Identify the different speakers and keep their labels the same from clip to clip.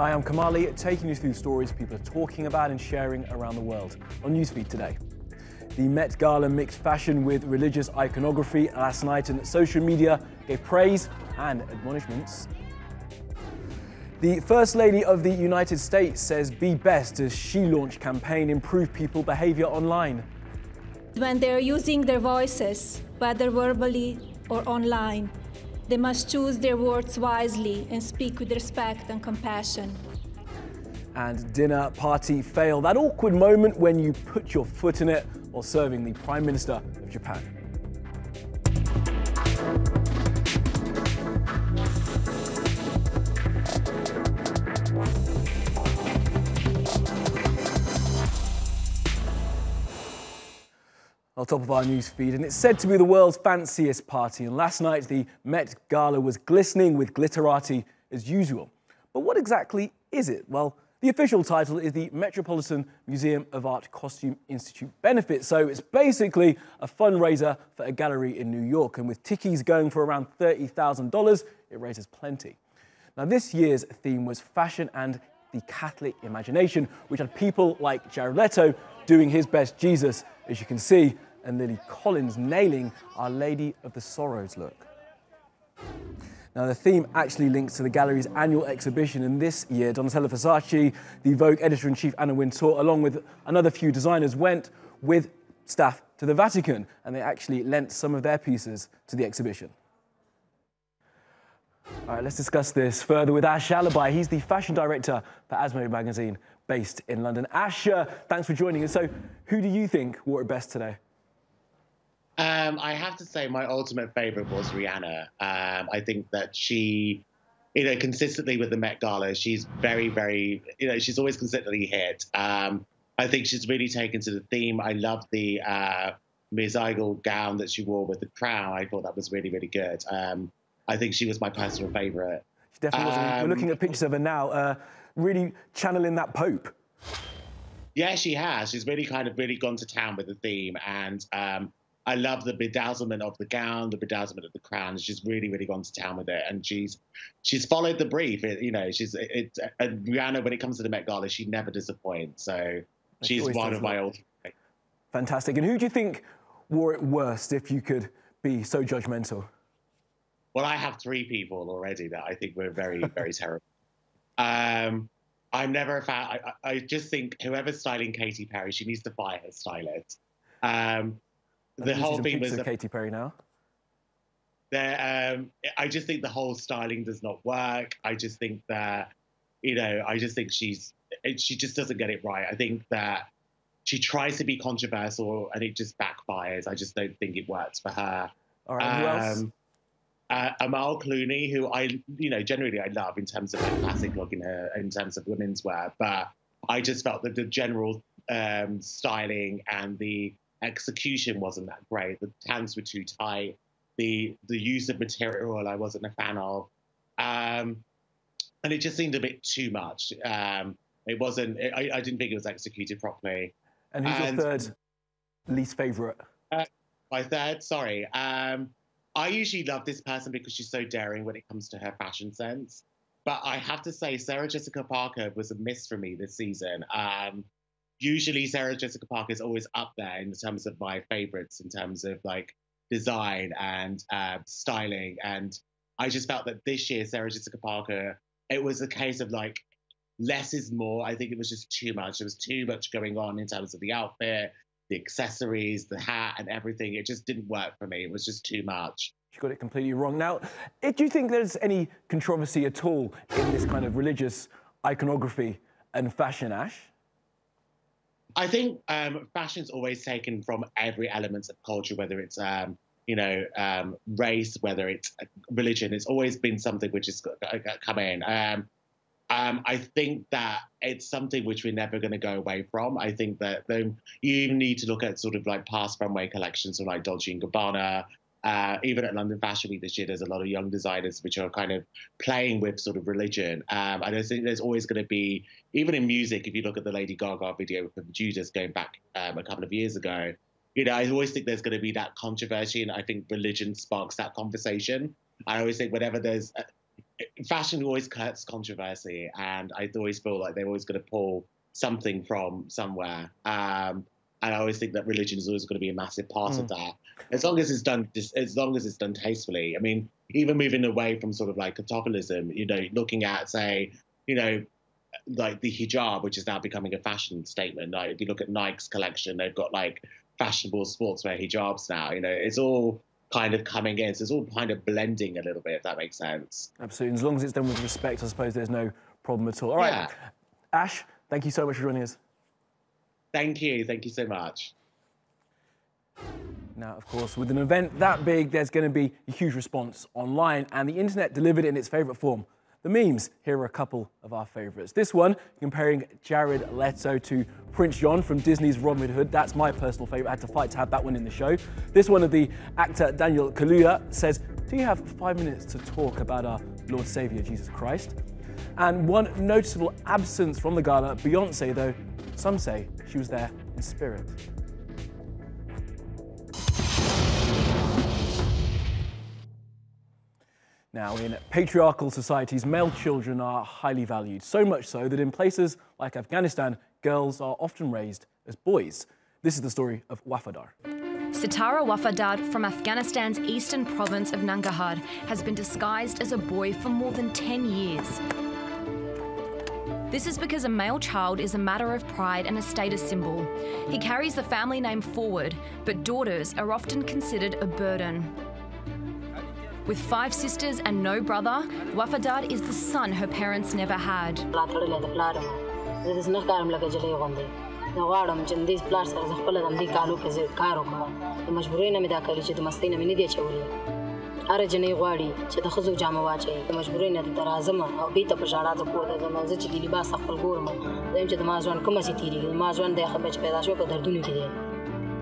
Speaker 1: Hi, I'm Kamali, taking you through stories people are talking about and sharing around the world on NewsFeed today. The Met Gala mixed fashion with religious iconography last night, and social media gave praise and admonishments. The First Lady of the United States says be best as she launched campaign Improve People Behaviour Online.
Speaker 2: When they're using their voices, whether verbally or online, they must choose their words wisely and speak with respect and compassion.
Speaker 1: And dinner party fail, that awkward moment when you put your foot in it while serving the Prime Minister of Japan. On top of our news feed, and it's said to be the world's fanciest party. And last night, the Met Gala was glistening with glitterati as usual. But what exactly is it? Well, the official title is the Metropolitan Museum of Art Costume Institute Benefit. So it's basically a fundraiser for a gallery in New York. And with tickies going for around $30,000, it raises plenty. Now, this year's theme was fashion and the Catholic imagination, which had people like Jared Leto doing his best Jesus, as you can see, and Lily Collins nailing Our Lady of the Sorrows look. Now, the theme actually links to the gallery's annual exhibition, and this year, Donatella Versace, the Vogue editor-in-chief Anna Wintour, along with another few designers, went with staff to the Vatican, and they actually lent some of their pieces to the exhibition. All right, let's discuss this further with Ash Alabai. He's the fashion director for Asmo magazine, based in London. Ash, thanks for joining us. So, who do you think wore it best today?
Speaker 3: I have to say my ultimate favourite was Rihanna. I think that she, consistently with the Met Gala, she's very, very, she's always consistently hit. I think she's really taken to the theme. I love the Misaigel gown that she wore with the crown. I thought that was really, really good. I think she was my personal favourite.
Speaker 1: She definitely was. We're looking at pictures of her now, really channeling that Pope.
Speaker 3: Yeah, she has. She's really gone to town with the theme, and I love the bedazzlement of the gown, the bedazzlement of the crown. She's really, really gone to town with it, and she's followed the brief. Rihanna, when it comes to the Met Gala, she never disappoints. So she's one of my old.
Speaker 1: Fantastic. And who do you think wore it worst, if you could be so judgmental?
Speaker 3: Well, I have three people already that I think were very, very terrible. I'm never a fan. I just think whoever's styling Katy Perry, she needs to fire her stylist. The whole thing was
Speaker 1: Katy Perry now.
Speaker 3: I just think the whole styling does not work. I just think that, I just think she just doesn't get it right. I think that she tries to be controversial and it just backfires. I just don't think it works for her.
Speaker 1: All right, who else?
Speaker 3: Amal Clooney, who generally I love in terms of her classic look in terms of women's wear, but I just felt that the general styling and the execution wasn't that great. The tanks were too tight. The use of material I wasn't a fan of, and it just seemed a bit too much. It wasn't. I didn't think it was executed properly.
Speaker 1: And who's your third least favourite?
Speaker 3: My third, sorry. I usually love this person because she's so daring when it comes to her fashion sense. But I have to say, Sarah Jessica Parker was a miss for me this season. Usually, Sarah Jessica Parker is always up there in terms of my favourites, in terms of like design and styling. And I just felt that this year, Sarah Jessica Parker, it was a case of like less is more. I think it was just too much. There was too much going on in terms of the outfit, the accessories, the hat and everything. It just didn't work for me. It was just too much.
Speaker 1: You got it completely wrong. Now, do you think there's any controversy at all in this kind of religious iconography and fashion, Ash?
Speaker 3: I think fashion's always taken from every element of culture, whether it's, race, whether it's religion. It's always been something which has come in. I think that it's something which we're never going to go away from. I think that you even need to look at sort of like past runway collections, so like Dolce & Gabbana. Even at London Fashion Week this year, there's a lot of young designers which are kind of playing with sort of religion. I don't think there's always going to be, even in music, if you look at the Lady Gaga video from Judas going back a couple of years ago, I always think there's going to be that controversy, and I think religion sparks that conversation. I always think whenever there's fashion always cuts controversy, and I always feel like they're always going to pull something from somewhere. And I always think that religion is always going to be a massive part of that, as long as it's done tastefully. I mean, even moving away from sort of like Catholicism, you know, looking at, say, you know, like the hijab, which is now becoming a fashion statement. Like if you look at Nike's collection, they've got like fashionable sportswear hijabs now. You know, it's all kind of coming in, so it's all kind of blending a little bit, if that makes sense.
Speaker 1: Absolutely. As long as it's done with respect, I suppose there's no problem at all. All right, Ash, thank you so much for joining us.
Speaker 3: Thank you so much.
Speaker 1: Now, of course, with an event that big, there's going to be a huge response online, and the internet delivered it in its favourite form. The memes. Here are a couple of our favourites. This one, comparing Jared Leto to Prince John from Disney's Robin Hood. That's my personal favourite. I had to fight to have that one in the show. This one of the actor Daniel Kaluuya says, "Do you have 5 minutes to talk about our Lord Saviour, Jesus Christ?" And one noticeable absence from the gala, Beyoncé, though some say she was there in spirit. Now, in patriarchal societies, male children are highly valued, so much so that in places like Afghanistan, girls are often raised as boys. This is the story of Wafadar.
Speaker 4: Sitara Wafadar from Afghanistan's eastern province of Nangarhar has been disguised as a boy for more than 10 years. This is because a male child is a matter of pride and a status symbol. He carries the family name forward, but daughters are often considered a burden. With 5 sisters and no brother, Wafadar is the son her parents never had.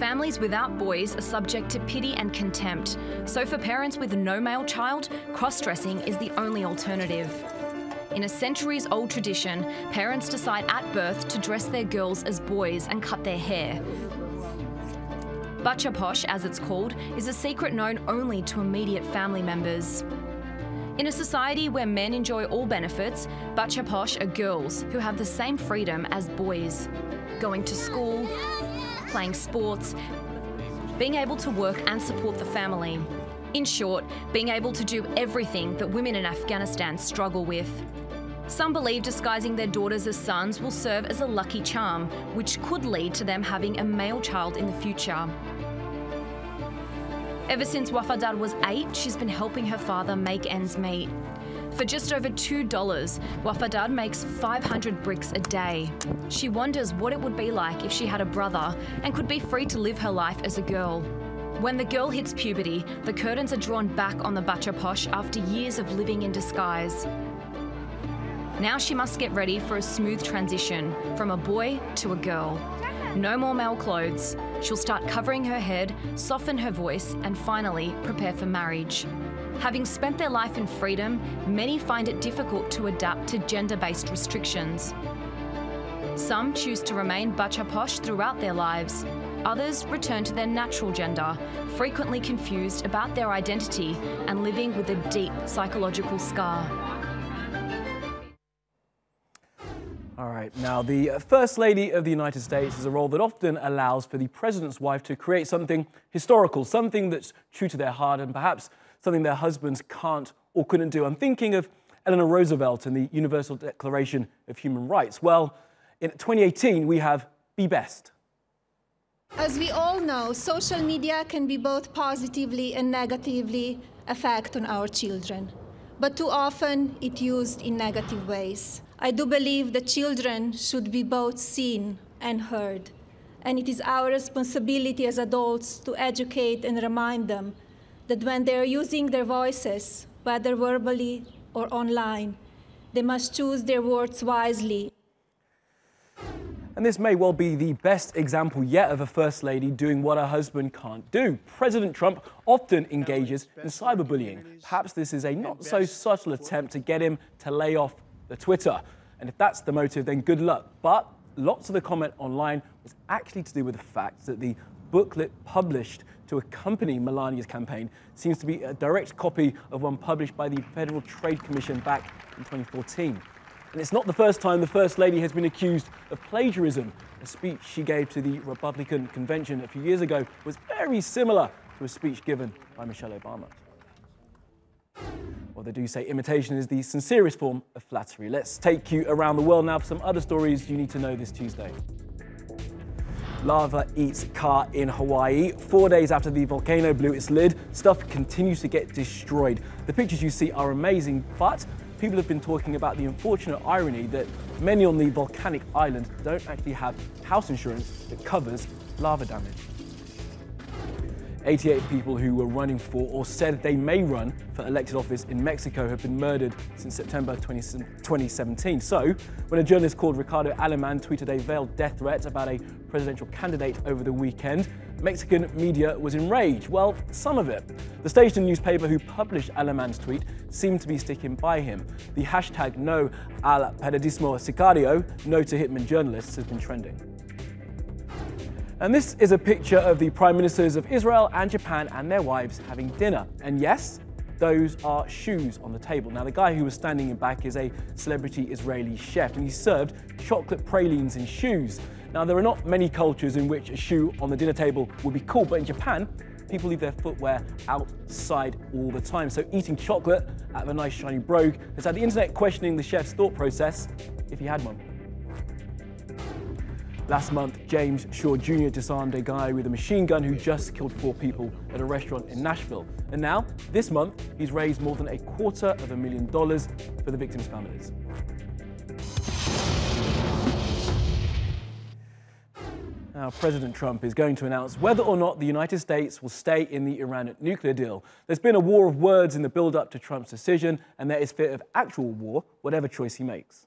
Speaker 4: Families without boys are subject to pity and contempt. So for parents with no male child, cross-dressing is the only alternative. In a centuries-old tradition, parents decide at birth to dress their girls as boys and cut their hair. Bacha Posh, as it's called, is a secret known only to immediate family members. In a society where men enjoy all benefits, Bacha Posh are girls who have the same freedom as boys. Going to school, playing sports, being able to work and support the family. In short, being able to do everything that women in Afghanistan struggle with. Some believe disguising their daughters as sons will serve as a lucky charm, which could lead to them having a male child in the future. Ever since Wafadar was 8, she's been helping her father make ends meet. For just over $2, Wafadar makes 500 bricks a day. She wonders what it would be like if she had a brother and could be free to live her life as a girl. When the girl hits puberty, the curtains are drawn back on the Bacha Posh after years of living in disguise. Now she must get ready for a smooth transition from a boy to a girl. No more male clothes. She'll start covering her head, soften her voice, and finally prepare for marriage. Having spent their life in freedom, many find it difficult to adapt to gender-based restrictions. Some choose to remain Bacha Posh throughout their lives. Others return to their natural gender, frequently confused about their identity and living with a deep psychological scar.
Speaker 1: All right, now the First Lady of the United States is a role that often allows for the president's wife to create something historical, something that's true to their heart and perhaps something their husbands can't or couldn't do. I'm thinking of Eleanor Roosevelt and the Universal Declaration of Human Rights. Well, in 2018, we have Be Best.
Speaker 2: As we all know, social media can be both positively and negatively affect on our children. But too often, it's used in negative ways. I do believe that children should be both seen and heard. And it is our responsibility as adults to educate and remind them that when they are using their voices, whether verbally or online, they must choose their words wisely.
Speaker 1: And this may well be the best example yet of a First Lady doing what her husband can't do. President Trump often engages in cyberbullying. Perhaps this is a not-so-subtle attempt to get him to lay off the Twitter. And if that's the motive, then good luck. But lots of the comment online was actually to do with the fact that the booklet published to accompany Melania's campaign seems to be a direct copy of one published by the Federal Trade Commission back in 2014. And it's not the first time the First Lady has been accused of plagiarism. A speech she gave to the Republican convention a few years ago was very similar to a speech given by Michelle Obama. Well, they do say imitation is the sincerest form of flattery. Let's take you around the world now for some other stories you need to know this Tuesday. Lava eats car in Hawaii. 4 days after the volcano blew its lid, stuff continues to get destroyed. The pictures you see are amazing, but people have been talking about the unfortunate irony that many on the volcanic island don't actually have house insurance that covers lava damage. 88 people who were running for or said they may run for elected office in Mexico have been murdered since September 2017. So, when a journalist called Ricardo Aleman tweeted a veiled death threat about a presidential candidate over the weekend, Mexican media was enraged. Well, some of it. The station newspaper who published Aleman's tweet seemed to be sticking by him. The hashtag no al periodismo sicario, no to hitman journalists, has been trending. And this is a picture of the Prime Ministers of Israel and Japan and their wives having dinner. And yes, those are shoes on the table. Now, the guy who was standing in back is a celebrity Israeli chef, and he served chocolate pralines in shoes. Now, there are not many cultures in which a shoe on the dinner table would be cool, but in Japan, people leave their footwear outside all the time. So eating chocolate out of a nice shiny brogue has had the internet questioning the chef's thought process, if he had one. Last month, James Shaw Jr. disarmed a guy with a machine gun who just killed 4 people at a restaurant in Nashville. And now, this month, he's raised more than $250,000 for the victims' families. Now, President Trump is going to announce whether or not the United States will stay in the Iran nuclear deal. There's been a war of words in the build-up to Trump's decision, and there is fear of actual war, whatever choice he makes.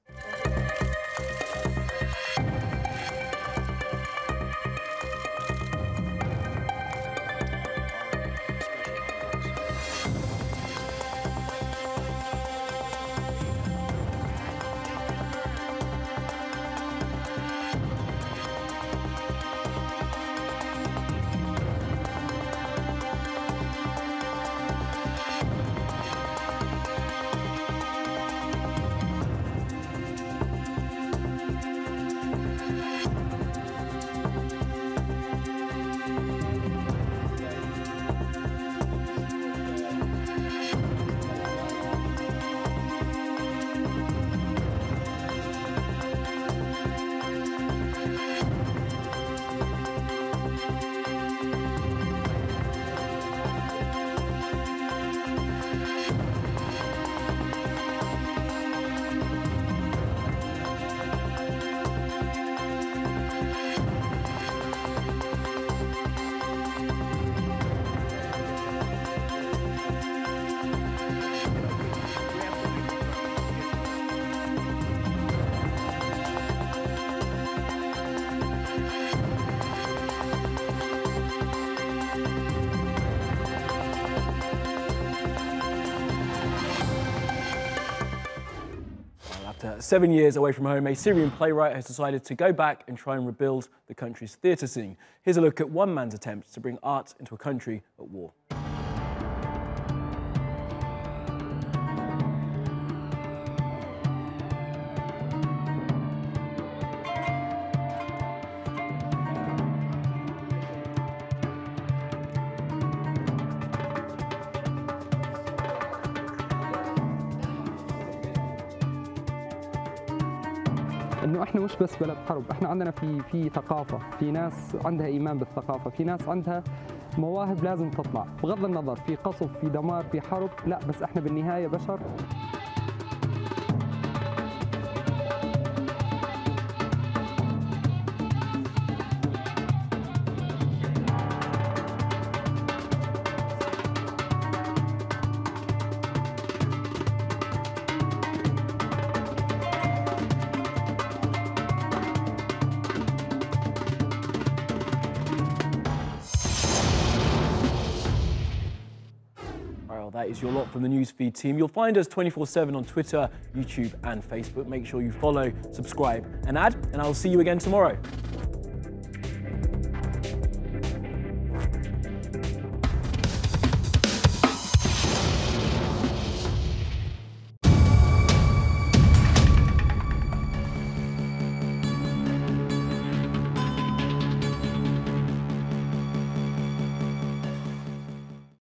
Speaker 1: After 7 years away from home, a Syrian playwright has decided to go back and try and rebuild the country's theatre scene. Here's a look at one man's attempt to bring art into a country at war.
Speaker 5: انه احنا مش بس بلد حرب، احنا عندنا في ثقافه، في ناس عندها ايمان بالثقافه، في ناس عندها مواهب لازم تطلع، بغض النظر في قصف، في دمار، في حرب، لا بس احنا بالنهايه بشر.
Speaker 1: That is your lot from the NewsFeed team. You'll find us 24/7 on Twitter, YouTube and Facebook. Make sure you follow, subscribe and add, and I'll see you again tomorrow.